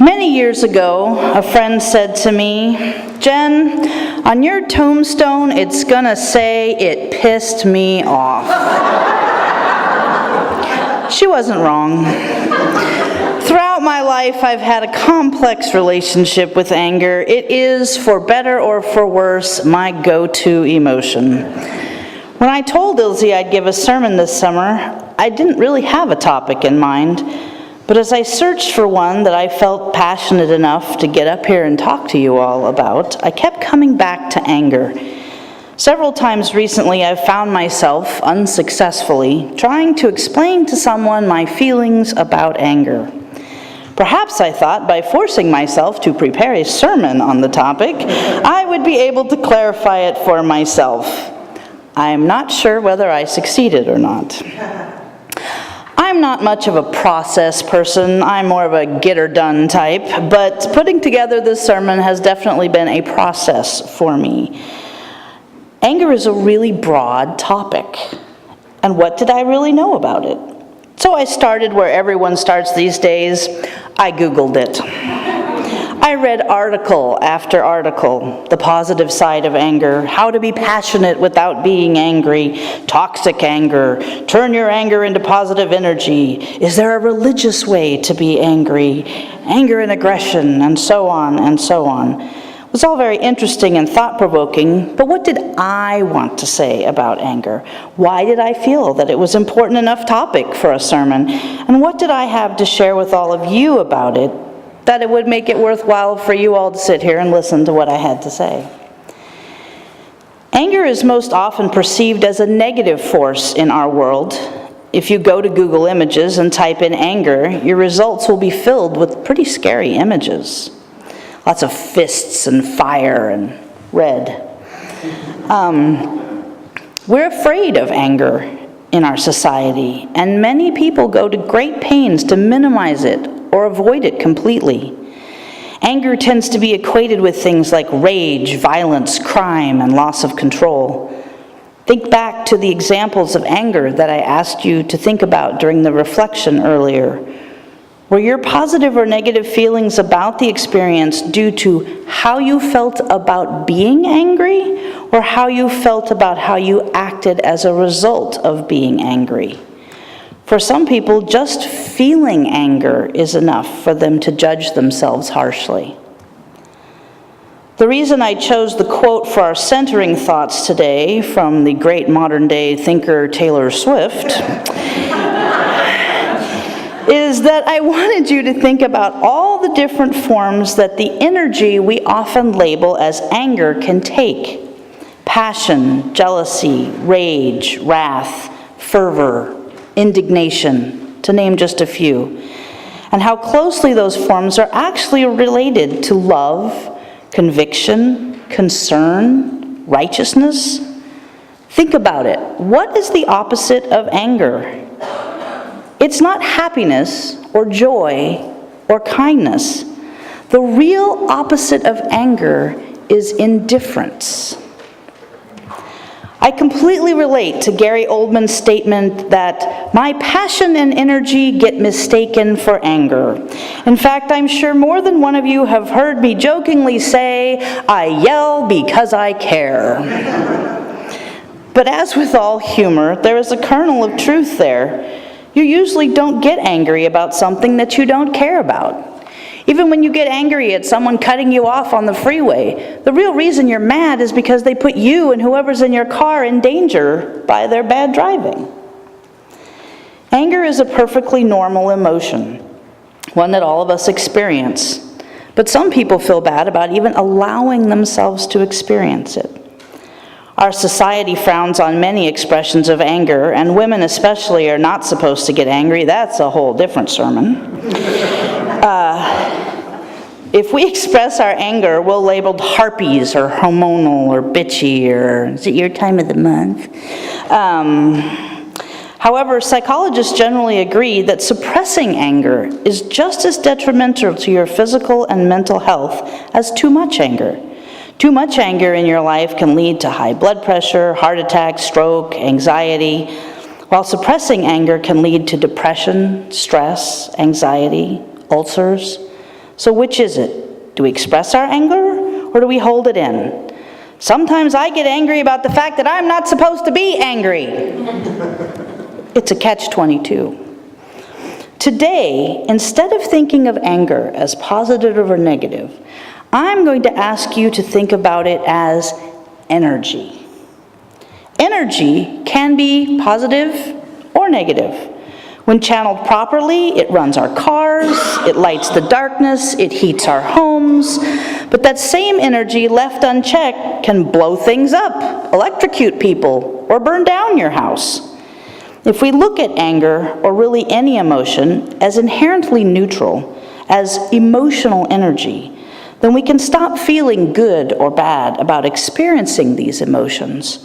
Many years ago, a friend said to me, "Jen, on your tombstone, it's gonna say it pissed me off." She wasn't wrong. Throughout my life, I've had a complex relationship with anger. It is, for better or for worse, my go-to emotion. When I told Ilse I'd give a sermon this summer, I didn't really have a topic in mind. But as I searched for one that I felt passionate enough to get up here and talk to you all about, I kept coming back to anger. Several times recently, I've found myself, unsuccessfully, trying to explain to someone my feelings about anger. Perhaps I thought by forcing myself to prepare a sermon on the topic, I would be able to clarify it for myself. I am not sure whether I succeeded or not. I'm not much of a process person. I'm more of a get-her-done type, but putting together this sermon has definitely been a process for me. Anger is a really broad topic, and what did I really know about it? So I started where everyone starts these days. I Googled it. I read article after article, the positive side of anger, how to be passionate without being angry, toxic anger, turn your anger into positive energy, is there a religious way to be angry, anger and aggression, and so on and so on. It was all very interesting and thought-provoking, but what did I want to say about anger? Why did I feel that it was an important enough topic for a sermon? And what did I have to share with all of you about it that it would make it worthwhile for you all to sit here and listen to what I had to say? Anger is most often perceived as a negative force in our world. If you go to Google Images and type in anger, your results will be filled with pretty scary images. Lots of fists and fire and red. We're afraid of anger in our society, and many people go to great pains to minimize it or avoid it completely. Anger tends to be equated with things like rage, violence, crime, and loss of control. Think back to the examples of anger that I asked you to think about during the reflection earlier. Were your positive or negative feelings about the experience due to how you felt about being angry, or how you felt about how you acted as a result of being angry? For some people, just feeling anger is enough for them to judge themselves harshly. The reason I chose the quote for our centering thoughts today from the great modern-day thinker Taylor Swift is that I wanted you to think about all the different forms that the energy we often label as anger can take. Passion, jealousy, rage, wrath, fervor, indignation, to name just a few, and how closely those forms are actually related to love, conviction, concern, righteousness. Think about it. What is the opposite of anger? It's not happiness or joy or kindness. The real opposite of anger is indifference. I completely relate to Gary Oldman's statement that my passion and energy get mistaken for anger. In fact, I'm sure more than one of you have heard me jokingly say, "I yell because I care." But as with all humor, there is a kernel of truth there. You usually don't get angry about something that you don't care about. Even when you get angry at someone cutting you off on the freeway, the real reason you're mad is because they put you and whoever's in your car in danger by their bad driving. Anger is a perfectly normal emotion, one that all of us experience, but some people feel bad about even allowing themselves to experience it. Our society frowns on many expressions of anger, and women especially are not supposed to get angry. That's a whole different sermon. If we express our anger, we're labeled harpies or hormonal or bitchy or is it your time of the month? However, psychologists generally agree that suppressing anger is just as detrimental to your physical and mental health as too much anger. Too much anger in your life can lead to high blood pressure, heart attack, stroke, anxiety, while suppressing anger can lead to depression, stress, anxiety, ulcers, So which is it? Do we express our anger, or do we hold it in? Sometimes I get angry about the fact that I'm not supposed to be angry. It's a catch-22. Today, instead of thinking of anger as positive or negative, I'm going to ask you to think about it as energy. Energy can be positive or negative. When channeled properly, it runs our cars, it lights the darkness, it heats our homes. But that same energy left unchecked can blow things up, electrocute people, or burn down your house. If we look at anger, or really any emotion, as inherently neutral, as emotional energy, then we can stop feeling good or bad about experiencing these emotions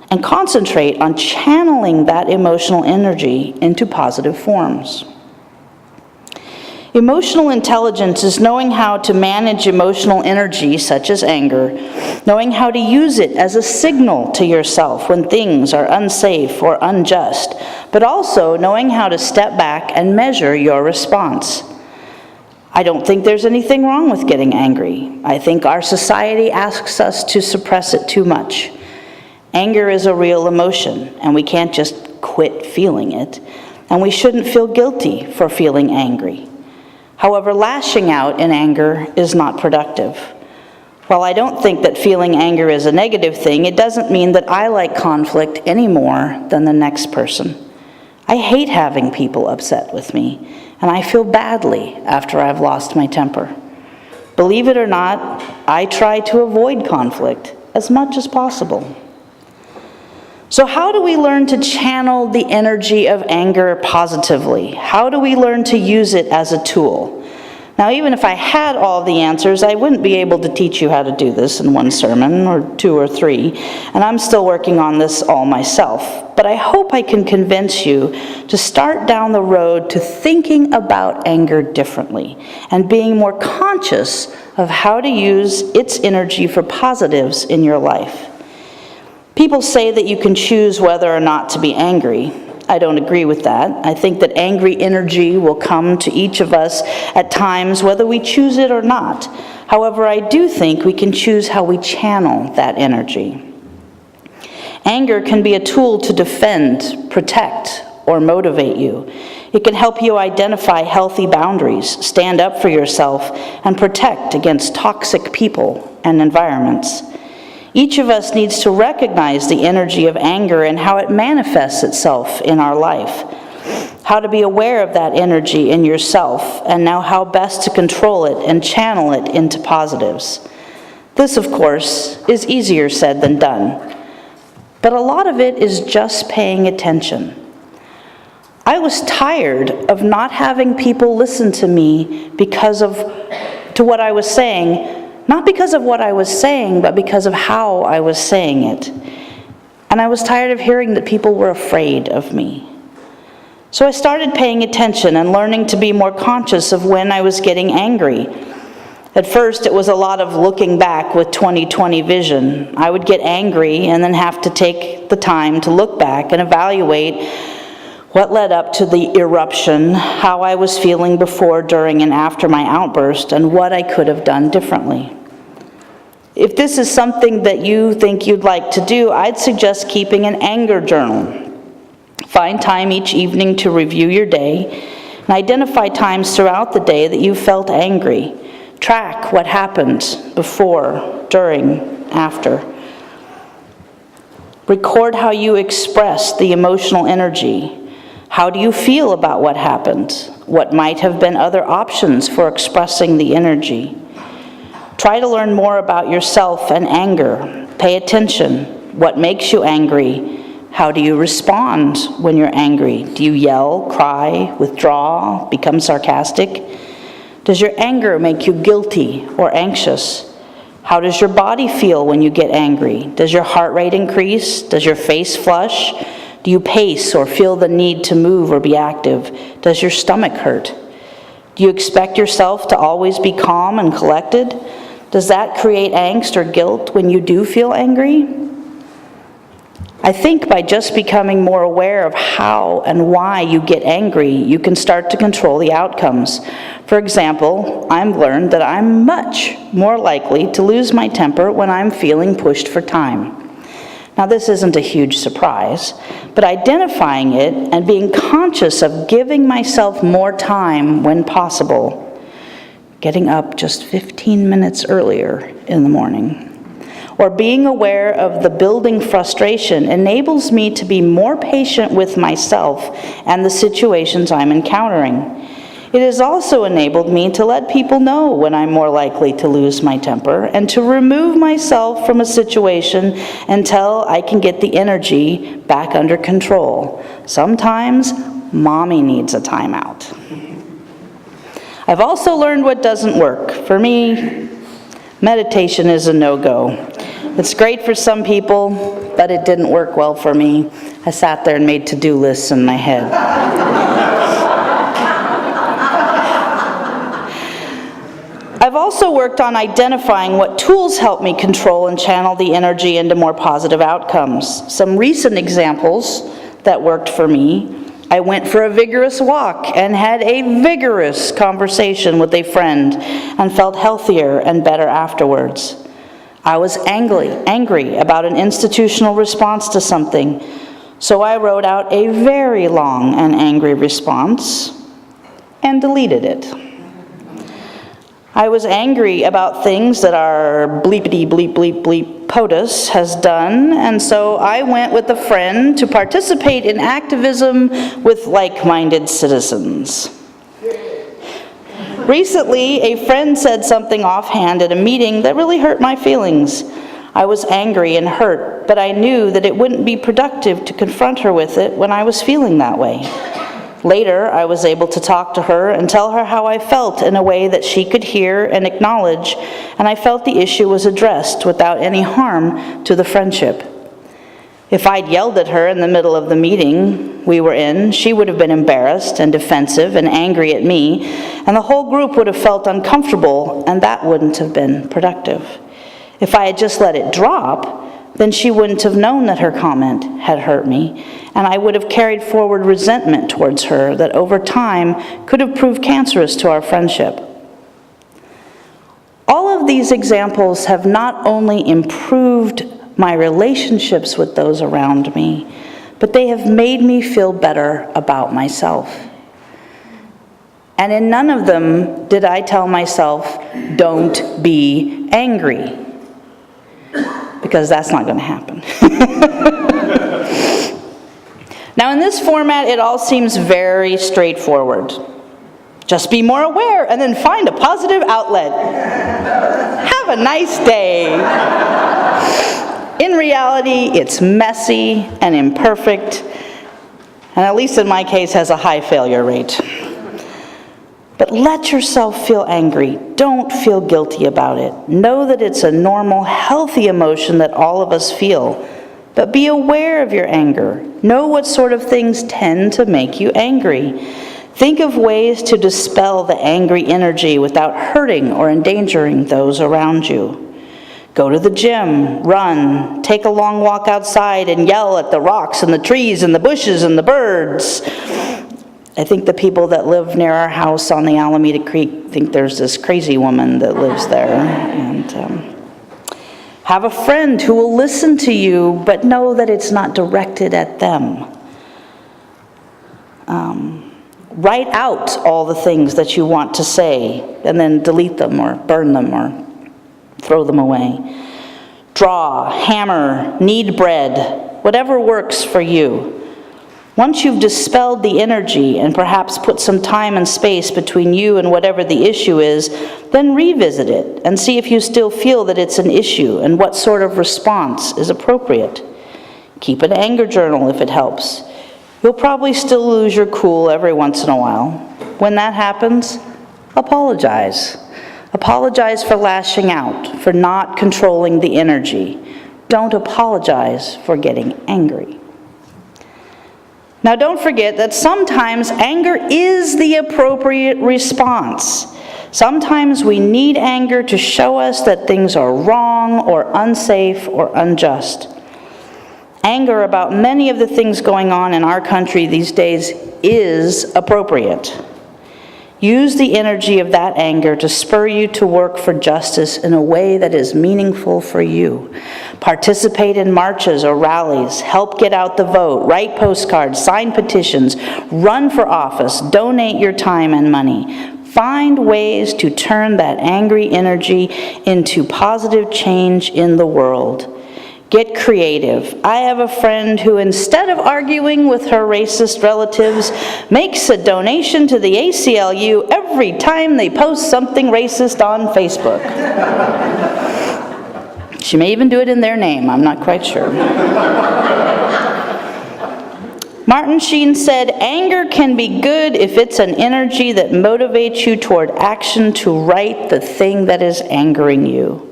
and concentrate on channeling that emotional energy into positive forms. Emotional intelligence is knowing how to manage emotional energy, such as anger, knowing how to use it as a signal to yourself when things are unsafe or unjust, but also knowing how to step back and measure your response. I don't think there's anything wrong with getting angry. I think our society asks us to suppress it too much. Anger is a real emotion, and we can't just quit feeling it, and we shouldn't feel guilty for feeling angry. However, lashing out in anger is not productive. While I don't think that feeling anger is a negative thing, it doesn't mean that I like conflict any more than the next person. I hate having people upset with me, and I feel badly after I've lost my temper. Believe it or not, I try to avoid conflict as much as possible. So how do we learn to channel the energy of anger positively? How do we learn to use it as a tool? Now, even if I had all the answers, I wouldn't be able to teach you how to do this in one sermon or 2 or 3, and I'm still working on this all myself. But I hope I can convince you to start down the road to thinking about anger differently and being more conscious of how to use its energy for positives in your life. People say that you can choose whether or not to be angry. I don't agree with that. I think that angry energy will come to each of us at times, whether we choose it or not. However, I do think we can choose how we channel that energy. Anger can be a tool to defend, protect, or motivate you. It can help you identify healthy boundaries, stand up for yourself, and protect against toxic people and environments. Each of us needs to recognize the energy of anger and how it manifests itself in our life, how to be aware of that energy in yourself, and now how best to control it and channel it into positives. This, of course, is easier said than done, but a lot of it is just paying attention. I was tired of not having people listen to me to what I was saying, not because of what I was saying, but because of how I was saying it. And I was tired of hearing that people were afraid of me. So I started paying attention and learning to be more conscious of when I was getting angry. At first, it was a lot of looking back with 20/20 vision. I would get angry and then have to take the time to look back and evaluate what led up to the eruption, how I was feeling before, during, and after my outburst, and what I could have done differently. If this is something that you think you'd like to do, I'd suggest keeping an anger journal. Find time each evening to review your day and identify times throughout the day that you felt angry. Track what happened before, during, after. Record how you expressed the emotional energy. How do you feel about what happened? What might have been other options for expressing the energy? Try to learn more about yourself and anger. Pay attention. What makes you angry? How do you respond when you're angry? Do you yell, cry, withdraw, become sarcastic? Does your anger make you guilty or anxious? How does your body feel when you get angry? Does your heart rate increase? Does your face flush? Do you pace or feel the need to move or be active? Does your stomach hurt? Do you expect yourself to always be calm and collected? Does that create angst or guilt when you do feel angry? I think by just becoming more aware of how and why you get angry, you can start to control the outcomes. For example, I've learned that I'm much more likely to lose my temper when I'm feeling pushed for time. Now, this isn't a huge surprise, but identifying it and being conscious of giving myself more time when possible, getting up just 15 minutes earlier in the morning, or being aware of the building frustration enables me to be more patient with myself and the situations I'm encountering. It has also enabled me to let people know when I'm more likely to lose my temper and to remove myself from a situation until I can get the energy back under control. Sometimes, mommy needs a timeout. I've also learned what doesn't work. For me, meditation is a no-go. It's great for some people, but it didn't work well for me. I sat there and made to-do lists in my head. I've also worked on identifying what tools help me control and channel the energy into more positive outcomes. Some recent examples that worked for me: I went for a vigorous walk and had a vigorous conversation with a friend and felt healthier and better afterwards. I was angry about an institutional response to something, so I wrote out a very long and angry response and deleted it. I was angry about things that our bleepity bleep bleep bleep POTUS has done, and so I went with a friend to participate in activism with like-minded citizens. Recently, a friend said something offhand at a meeting that really hurt my feelings. I was angry and hurt, but I knew that it wouldn't be productive to confront her with it when I was feeling that way. Later, I was able to talk to her and tell her how I felt in a way that she could hear and acknowledge, and I felt the issue was addressed without any harm to the friendship. If I'd yelled at her in the middle of the meeting we were in, she would have been embarrassed and defensive and angry at me, and the whole group would have felt uncomfortable, and that wouldn't have been productive. If I had just let it drop, then she wouldn't have known that her comment had hurt me, and I would have carried forward resentment towards her that over time could have proved cancerous to our friendship. All of these examples have not only improved my relationships with those around me, but they have made me feel better about myself. And in none of them did I tell myself, don't be angry, because that's not going to happen. Now, in this format, it all seems very straightforward. Just be more aware and then find a positive outlet. Have a nice day. In reality, it's messy and imperfect, and at least in my case, has a high failure rate. But let yourself feel angry. Don't feel guilty about it. Know that it's a normal, healthy emotion that all of us feel. But be aware of your anger. Know what sort of things tend to make you angry. Think of ways to dispel the angry energy without hurting or endangering those around you. Go to the gym, run, take a long walk outside and yell at the rocks and the trees and the bushes and the birds. I think the people that live near our house on the Alameda Creek think there's this crazy woman that lives there. And have a friend who will listen to you, but know that it's not directed at them. Write out all the things that you want to say, and then delete them or burn them or throw them away. Draw, hammer, knead bread, whatever works for you. Once you've dispelled the energy and perhaps put some time and space between you and whatever the issue is, then revisit it and see if you still feel that it's an issue and what sort of response is appropriate. Keep an anger journal if it helps. You'll probably still lose your cool every once in a while. When that happens, apologize. Apologize for lashing out, for not controlling the energy. Don't apologize for getting angry. Now, don't forget that sometimes anger is the appropriate response. Sometimes we need anger to show us that things are wrong or unsafe or unjust. Anger about many of the things going on in our country these days is appropriate. Use the energy of that anger to spur you to work for justice in a way that is meaningful for you. Participate in marches or rallies, help get out the vote, write postcards, sign petitions, run for office, donate your time and money. Find ways to turn that angry energy into positive change in the world. Get creative. I have a friend who, instead of arguing with her racist relatives, makes a donation to the ACLU every time they post something racist on Facebook. She may even do it in their name, I'm not quite sure. Martin Sheen said, "Anger can be good if it's an energy that motivates you toward action to right the thing that is angering you."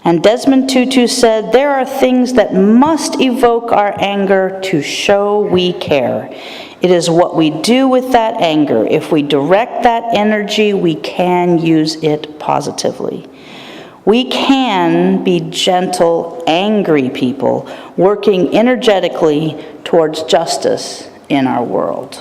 And Desmond Tutu said, "There are things that must evoke our anger to show we care. It is what we do with that anger. If we direct that energy, we can use it positively." We can be gentle, angry people working energetically towards justice in our world.